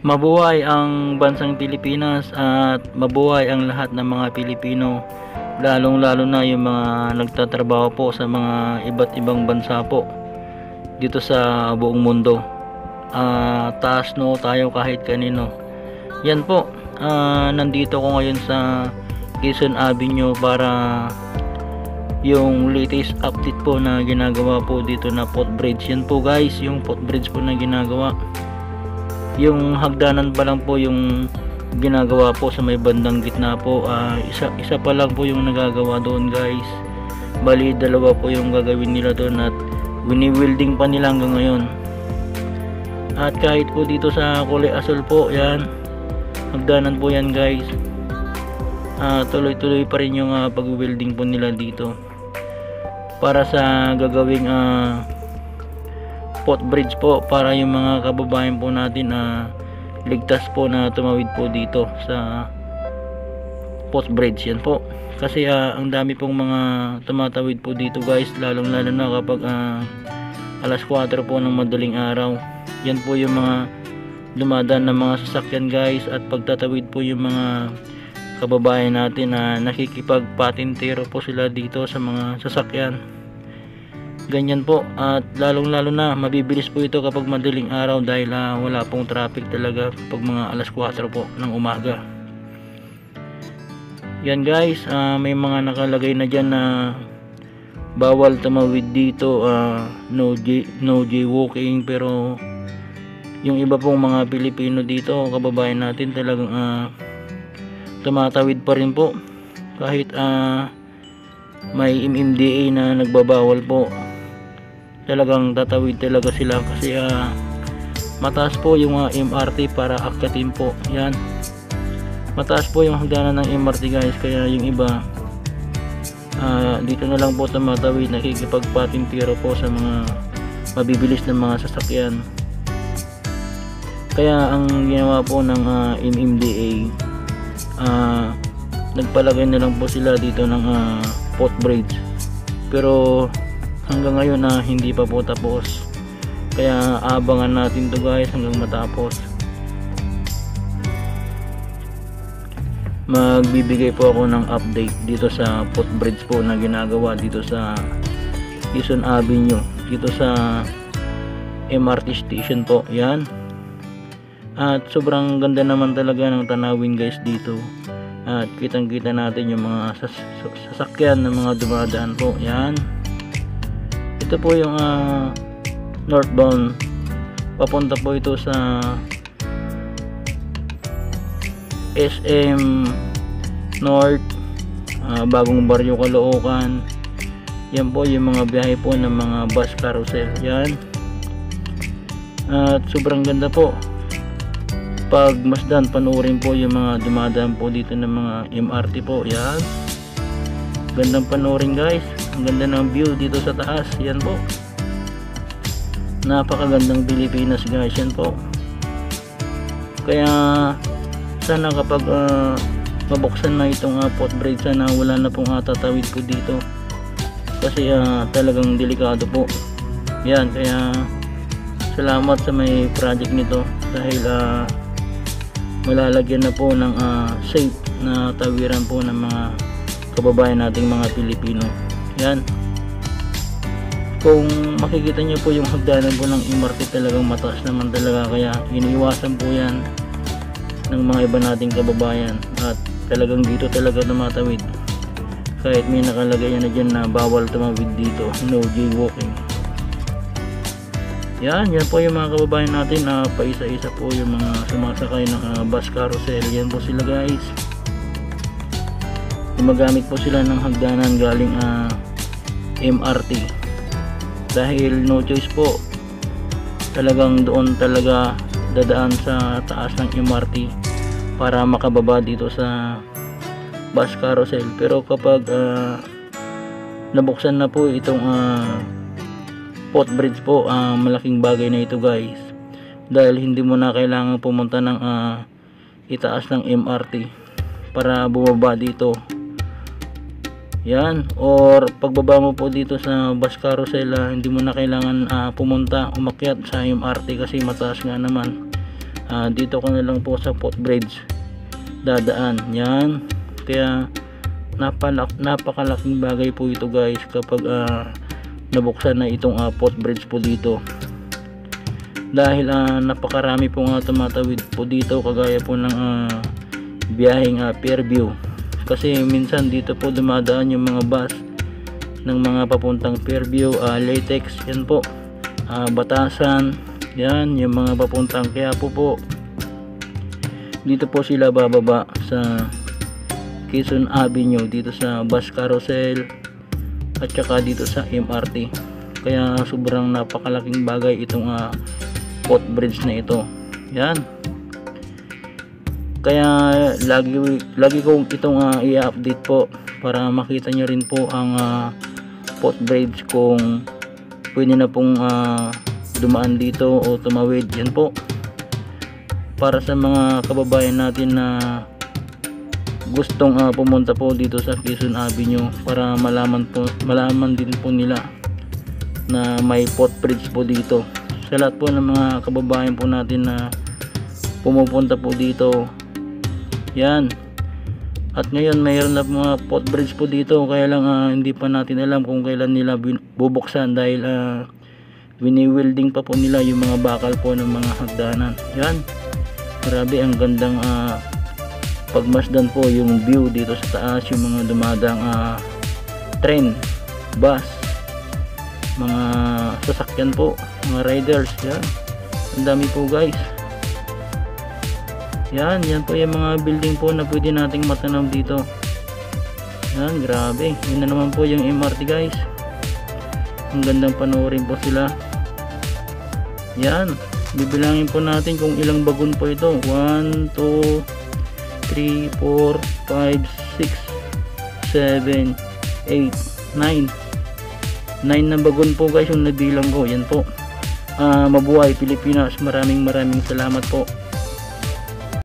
Mabuhay ang bansang Pilipinas at mabuhay ang lahat ng mga Pilipino, lalong lalo na yung mga nagtatrabaho po sa mga iba't ibang bansa po dito sa buong mundo. Taas no tayo kahit kanino. Yan po, nandito ko ngayon sa Quezon Avenue para yung latest update po na ginagawa po dito na footbridge. Yan po guys, yung footbridge po na ginagawa. Yung hagdanan pa lang po yung ginagawa po sa may bandang gitna po. Isa pa lang po yung nagagawa doon guys. Bali dalawa po yung gagawin nila doon at wini-welding pa nila hanggang ngayon. At kahit po dito sa kulay asul po, yan hagdanan po yan guys. Tuloy-tuloy pa rin yung pag-welding po nila dito para sa gagawing footbridge po, para yung mga kababayan po natin ligtas po na tumawid po dito sa footbridge. Yan po kasi ang dami pong mga tumatawid po dito guys, lalong lalo na kapag alas 4 po ng madaling araw. Yan po yung mga dumadaan ng mga sasakyan guys, at pagtatawid po yung mga kababayan natin na nakikipagpatintero po sila dito sa mga sasakyan. Ganyan po, at lalong lalo na mabibilis po ito kapag madaling araw dahil wala pong traffic talaga kapag mga alas 4 po ng umaga. Yan guys, may mga nakalagay na dyan na bawal tumawid dito, no jaywalking, pero yung iba pong mga Pilipino dito, kababayan natin, talagang tumatawid pa rin po kahit may MMDA na nagbabawal po. Talagang tatawid talaga sila kasi mataas po yung MRT para akyatin po. Yan, mataas po yung hagdanan ng MRT guys, kaya yung iba dito na lang po tumatawid, nakikipagpatintero po sa mga mabibilis na mga sasakyan. Kaya ang ginawa po ng MMDA, nagpalagay na lang po sila dito ng footbridge, pero hanggang ngayon hindi pa po tapos, kaya abangan natin to guys hanggang matapos. Magbibigay po ako ng update dito sa footbridge po na ginagawa dito sa Quezon Avenue, dito sa MRT station po. Yan, at sobrang ganda naman talaga ng tanawin guys dito, at kitang kita natin yung mga sasakyan ng mga dumadaan po. Yan, ito po yung northbound, papunta po ito sa SM North, Bagong Baryo, Caloocan. Yan po yung mga biyahe po ng mga bus carousel. Yan, at sobrang ganda po. Pag masdan, panoorin po yung mga dumadaan po dito ng mga MRT po. Yan, gandang panoorin guys, ang ganda ng view dito sa taas. Yan po, napakagandang Pilipinas guys. Yan po, kaya sana kapag mabuksan na itong footbridge, sana wala na pong tatawid po dito kasi talagang delikado po. Yan, kaya salamat sa may project nito dahil malalagyan na po ng safe na tawiran po ng mga kababayan nating mga Pilipino. Yan, kung makikita nyo po yung hagdanan po ng MRT, talagang mataas naman talaga, kaya iniiwasan po yan ng mga iba nating kababayan, at talagang dito talaga tumatawid kahit may nakalagay na dyan na bawal tumawid dito, no jaywalking. Yan po yung mga kababayan natin na paisa-isa po yung mga sumasakay ng bus carousel. Yan po sila guys, gumagamit po sila ng hagdanan galing MRT dahil no choice po, talagang doon talaga dadaan sa taas ng MRT para makababa dito sa bus carousel. Pero kapag nabuksan na po itong footbridge po, malaking bagay na ito guys, dahil hindi mo na kailangan pumunta ng itaas ng MRT para bumaba dito. Yan, or pagbaba mo po dito sa bus carousel, hindi mo na kailangan umakyat sa MRT kasi mataas nga naman. dito ko na lang po sa footbridge dadaan. Yan, kaya napakalaking bagay po ito guys kapag nabuksan na itong footbridge po dito, dahil napakarami po tumatawid po dito, kagaya po ng biyaheng Fairview, kasi minsan dito po dumadaan yung mga bus ng mga papuntang Fairview, Latex, yan po, Batasan, yan yung mga papuntang Quiapo po. Dito po sila bababa sa Quezon Avenue, dito sa bus carousel at saka dito sa MRT. Kaya sobrang napakalaking bagay itong footbridge na ito. Yan, kaya lagi kong itong i-update po para makita nyo rin po ang footbridge kung pwede na pong dumaan dito o tumawid. Yan po, para sa mga kababayan natin na gustong pumunta po dito sa Quezon Avenue, para malaman din po nila na may footbridge po dito. Sa lahat po ng mga kababayan po natin na pumupunta po dito, yan. At ngayon mayroon na mga footbridge po dito, kaya lang hindi pa natin alam kung kailan nila bubuksan, dahil wini-welding pa po nila yung mga bakal po ng mga hagdanan. Yan, grabe, ang gandang pagmasdan po yung view dito sa taas, yung mga dumadang train, bus, mga sasakyan po, mga riders. Yan, ang dami po guys. Yan po yung mga building po na pwede nating matanaw dito. Yan, grabe. Yun na naman po yung MRT guys, ang gandang panoorin po sila. Yan, bibilangin po natin kung ilang bagon po ito. 1, 2, 3, 4, 5, 6, 7, 8, 9 na bagon po guys yung nabilang ko. Yan po. Mabuhay Pilipinas. Maraming salamat po.